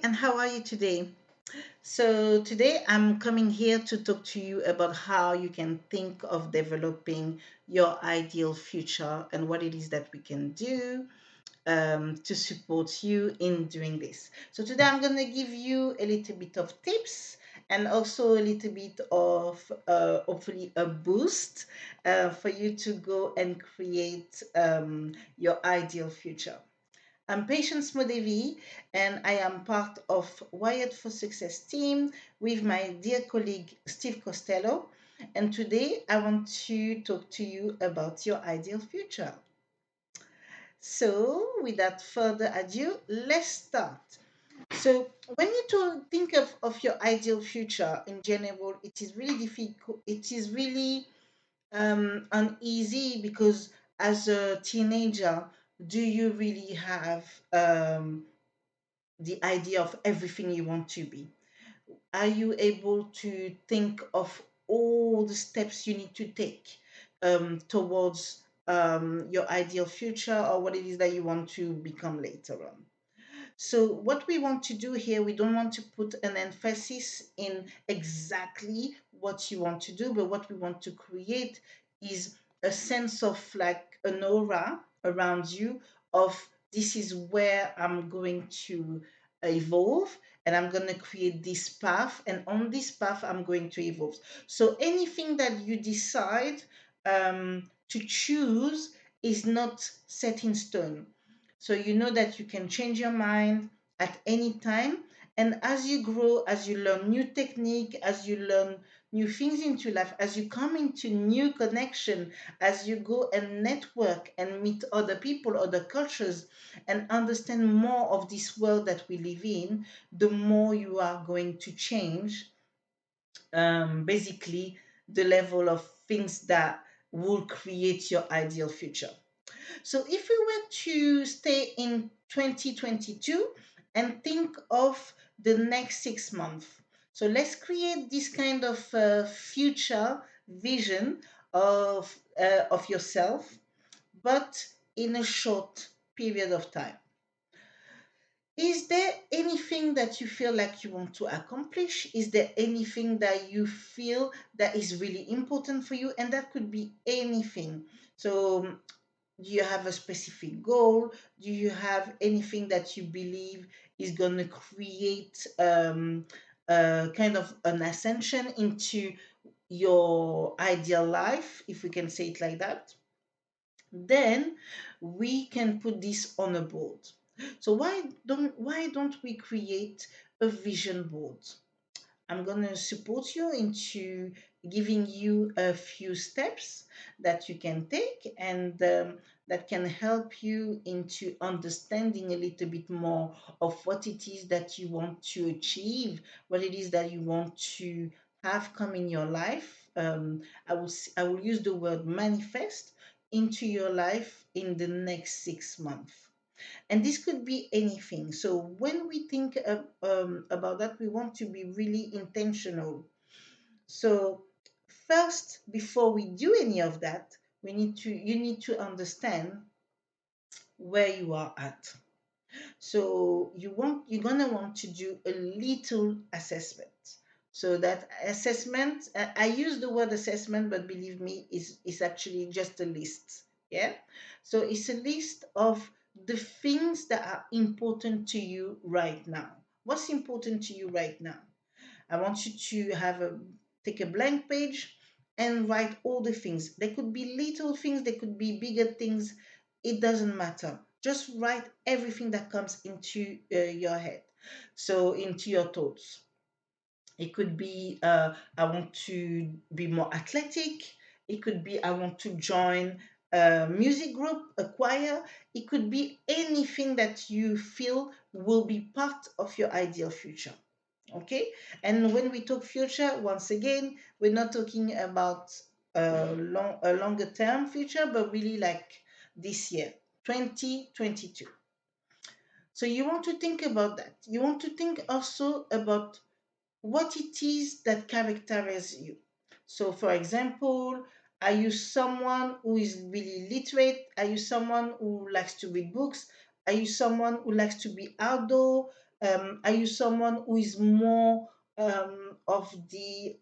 and how are you today? So, today I'm coming here to talk to you about how you can think of developing your ideal future and what it is that we can do to support you in doing this. So, today I'm going to give you a little bit of tips and also a little bit of hopefully a boost for you to go and create your ideal future. I'm Patience Modevi, and I am part of Wired for Success team with my dear colleague Steve Costello. And today I want to talk to you about your ideal future. So, without further ado, let's start. So, when you think of your ideal future in general, it is really difficult. It is really uneasy because as a teenager, do you really have the idea of everything you want to be? Are you able to think of all the steps you need to take towards your ideal future or what it is that you want to become later on? So, what we want to do here, we don't want to put an emphasis in exactly what you want to do, but what we want to create is a sense of like an aura around you of this is where I'm going to evolve and I'm going to create this path, and on this path, I'm going to evolve. So, anything that you decide to choose is not set in stone, so you know that you can change your mind at any time. And as you grow, as you learn new technique, as you learn new things into life, as you come into new connection, as you go and network and meet other people, other cultures, and understand more of this world that we live in, the more you are going to change basically the level of things that will create your ideal future. So if we were to stay in 2022 and think of the next 6 months, so let's create this kind of future vision of yourself, but in a short period of time. Is there anything that you feel like you want to accomplish? Is there anything that you feel that is really important for you? And that could be anything. So do you have a specific goal? Do you have anything that you believe is going to create kind of an ascension into your ideal life, if we can say it like that? Then we can put this on a board. So why don't we create a vision board? I'm going to support you into giving you a few steps that you can take and that can help you into understanding a little bit more of what it is that you want to achieve, what it is that you want to have come in your life. I will use the word manifest into your life in the next 6 months. And this could be anything. So when we think about that, we want to be really intentional. So first, before we do any of that, you need to understand where you are at. So you're gonna want to do a little assessment. So that assessment, I use the word assessment, but believe me, is actually just a list. Yeah. So it's a list of the things that are important to you right now. What's important to you right now? I want you to take a blank page and write all the things. They could be little things, they could be bigger things. It doesn't matter. Just write everything that comes into your head, so into your thoughts. It could be I want to be more athletic. It could be I want to join a music group, a choir. It could be anything that you feel will be part of your ideal future. Okay. And when we talk future, once again, we're not talking about a longer term future, but really like this year, 2022. So you want to think about that. You want to think also about what it is that characterizes you. So, for example, are you someone who is really literate? Are you someone who likes to read books? Are you someone who likes to be outdoor? Are you someone who is more of the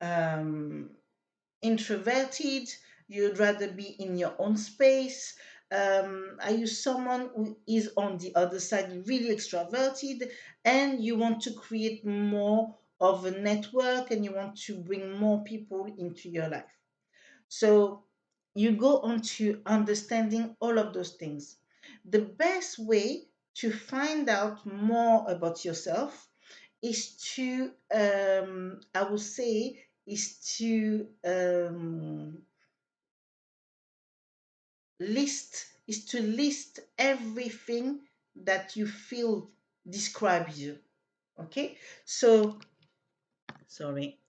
um, introverted? You'd rather be in your own space? Are you someone who is on the other side, really extroverted, and you want to create more of a network and you want to bring more people into your life? So you go on to understanding all of those things. The best way to find out more about yourself is to, I would say, is to list everything that you feel describes you. Okay, so sorry.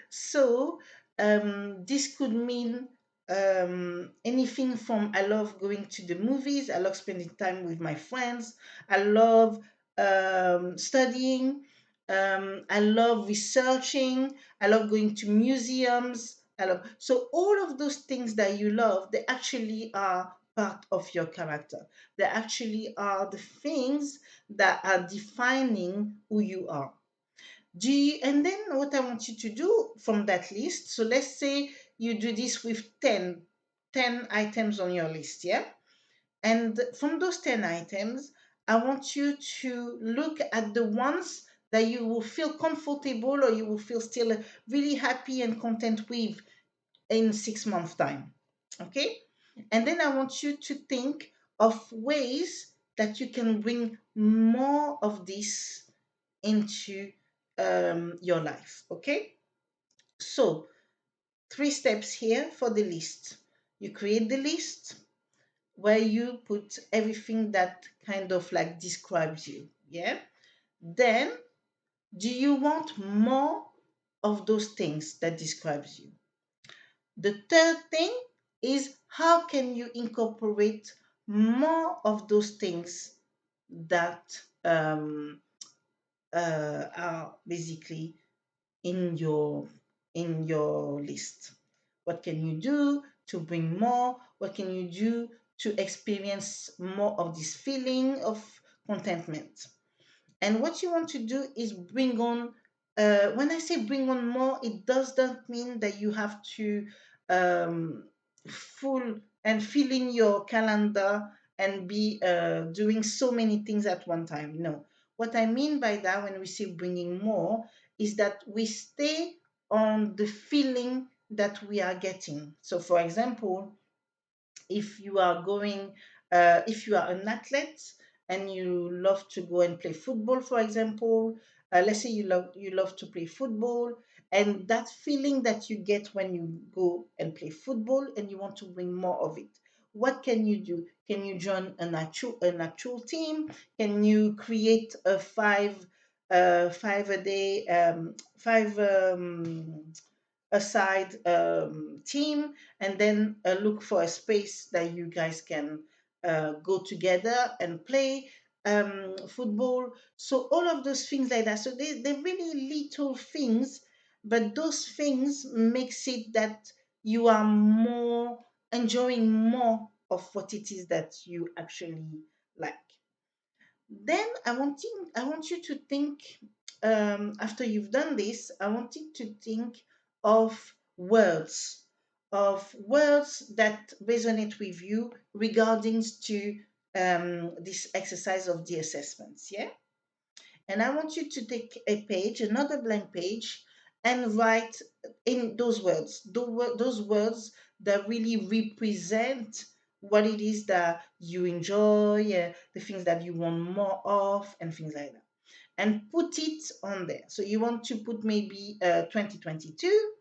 So this could mean anything from I love going to the movies, I love spending time with my friends, I love studying, I love researching, I love going to museums. I love so all of those things that you love, they actually are part of your character. They actually are the things that are defining who you are. And then what I want you to do from that list, so let's say you do this with 10 items on your list, yeah? And from those 10 items, I want you to look at the ones that you will feel comfortable or you will feel still really happy and content with in 6 months' time. Okay? And then I want you to think of ways that you can bring more of this into your life. Okay, so 3 steps here for the list. You create the list where you put everything that kind of like describes you. Yeah, then do you want more of those things that describes you? The third thing is how can you incorporate more of those things that are basically in your list. What can you do to bring more? What can you do to experience more of this feeling of contentment? And what you want to do is bring on, when I say bring on more, it does not mean that you have to um, full and fill in your calendar and be doing so many things at one time. No. What I mean by that when we say bringing more is that we stay on the feeling that we are getting. So, for example, if you are going if you are an athlete and you love to go and play football, for example, let's say you love to play football, and that feeling that you get when you go and play football and you want to bring more of it, what can you do? Can you join an actual team? Can you create a five a day five aside team, and then look for a space that you guys can go together and play football. So all of those things like that. So they're really little things, but those things makes it that you are more enjoying more of what it is that you actually like. Then I want you to think, after you've done this, I want you to think of words that resonate with you regarding to this exercise of the assessments. Yeah. And I want you to take a page, another blank page, and write in those words that really represent what it is that you enjoy, the things that you want more of, and things like that. And put it on there. So you want to put maybe 2022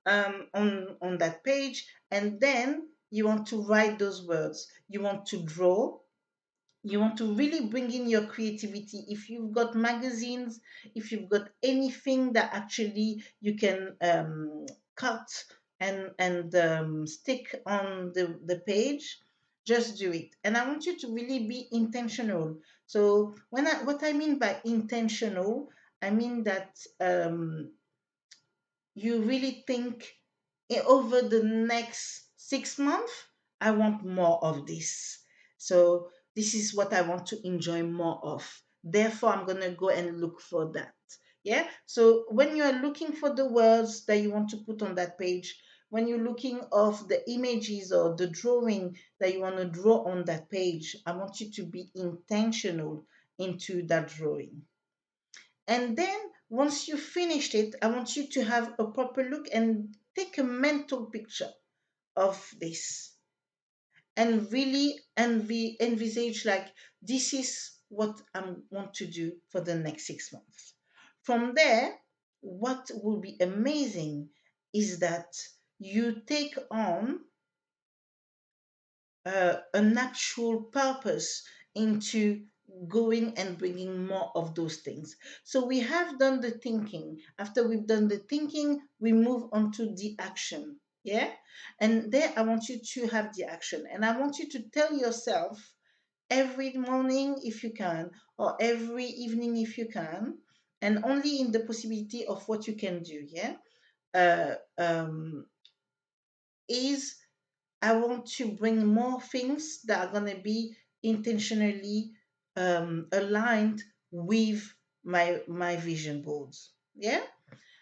on that page, and then you want to write those words. You want to draw, you want to really bring in your creativity. If you've got magazines, if you've got anything that actually you can cut and stick on the page, just do it. And I want you to really be intentional. So what I mean by intentional, I mean that you really think, over the next 6 months, I want more of this. So this is what I want to enjoy more of. Therefore, I'm going to go and look for that. Yeah. So when you are looking for the words that you want to put on that page, when you're looking of the images or the drawing that you want to draw on that page, I want you to be intentional into that drawing. And then once you finished it, I want you to have a proper look and take a mental picture of this and really envisage like this is what I want to do for the next 6 months. From there, what will be amazing is that you take on an actual purpose into going and bringing more of those things. So we have done the thinking. After we've done the thinking, we move on to the action. Yeah. And there, I want you to have the action. And I want you to tell yourself every morning if you can, or every evening if you can, and only in the possibility of what you can do. Yeah. Uh, um, is I want to bring more things that are going to be intentionally aligned with my vision boards. Yeah.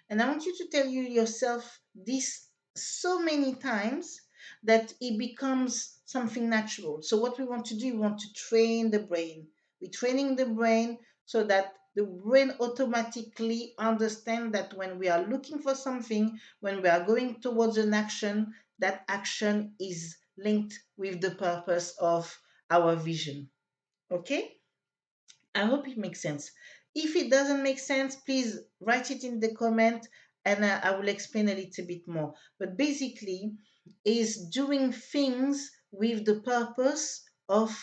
And I want you to tell you yourself this so many times that it becomes something natural. So what we want to do, we want to train the brain. We're training the brain so that the brain automatically understand that when we are looking for something, when we are going towards an action, that action is linked with the purpose of our vision. Okay? I hope it makes sense. If it doesn't make sense, please write it in the comment and I will explain a little bit more. But basically, is doing things with the purpose of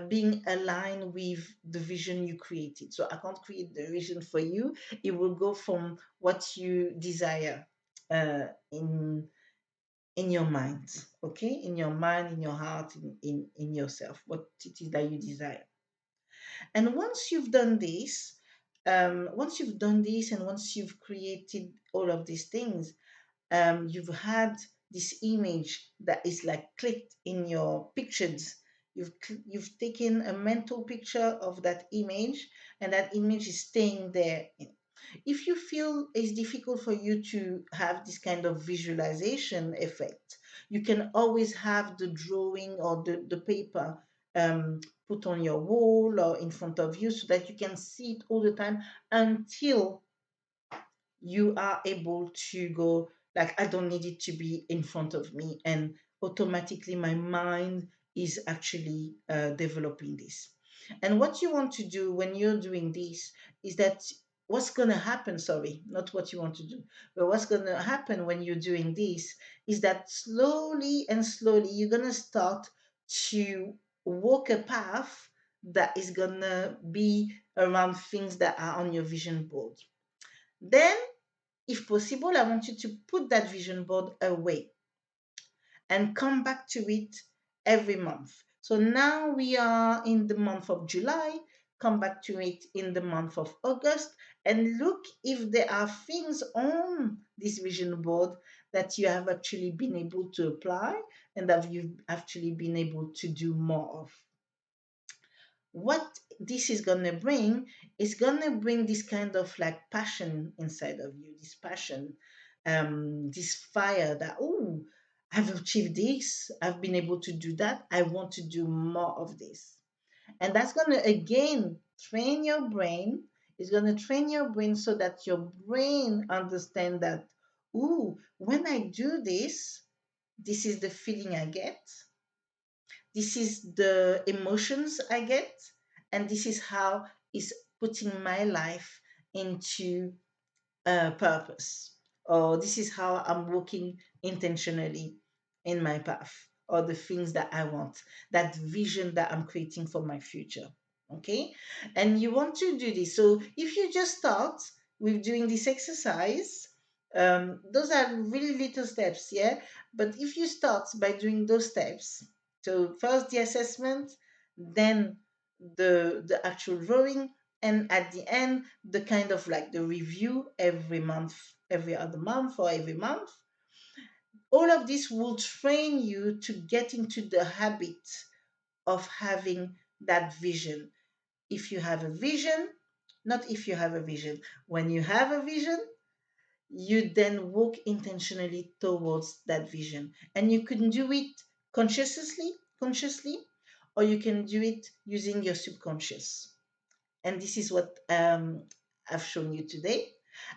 being aligned with the vision you created. So I can't create the vision for you. It will go from what you desire uh, in in your mind, okay? In your mind, in your heart, in yourself, what it is that you desire. And once you've done this, and once you've created all of these things, you've had this image that is like clicked in your pictures. You've taken a mental picture of that image, and that image is staying there. If you feel it's difficult for you to have this kind of visualization effect, you can always have the drawing or the paper put on your wall or in front of you so that you can see it all the time until you are able to go like I don't need it to be in front of me, and automatically my mind is actually developing this. And what you want to do when you're doing this is that what's going to happen, sorry, not what you want to do, but what's going to happen when you're doing this is that slowly and slowly you're going to start to walk a path that is going to be around things that are on your vision board. Then if possible, I want you to put that vision board away and come back to it every month. So now we are in the month of July, come back to it in the month of August and look if there are things on this vision board that you have actually been able to apply and that you've actually been able to do more of. What this is going to bring is going to bring this kind of like passion inside of you, this passion, this fire that, oh, I've achieved this, I've been able to do that, I want to do more of this. And that's going to again train your brain. It's going to train your brain so that your brain understand that, ooh, when I do this, this is the feeling I get, this is the emotions I get, and this is how it's putting my life into purpose, or this is how I'm walking intentionally in my path, or the things that I want, that vision that I'm creating for my future. Okay, and you want to do this. So if you just start with doing this exercise, those are really little steps, yeah. But if you start by doing those steps, so first the assessment, then the actual drawing, and at the end the kind of like the review every month, every other month or every month, all of this will train you to get into the habit of having that vision. If you have a vision, not if you have a vision, when you have a vision, you then walk intentionally towards that vision. And you can do it consciously, or you can do it using your subconscious. And this is what I've shown you today.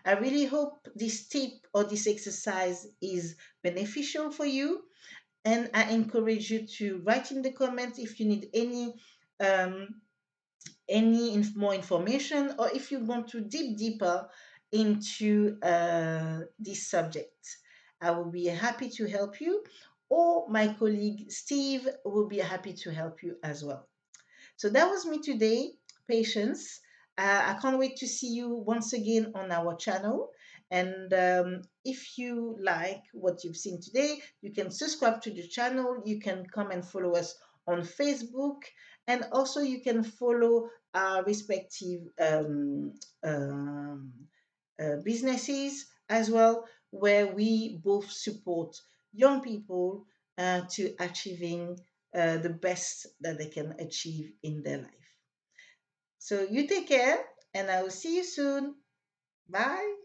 I really hope this tip or this exercise is beneficial for you. And I encourage you to write in the comments if you need um, more information, or if you want to deeper into this subject. I will be happy to help you, or my colleague Steve will be happy to help you as well. So that was me today, Patience. I can't wait to see you once again on our channel. And if you like what you've seen today, you can subscribe to the channel. You can come and follow us on Facebook. And also, you can follow our respective um, businesses as well, where we both support young people to achieving the best that they can achieve in their life. So you take care, and I will see you soon. Bye.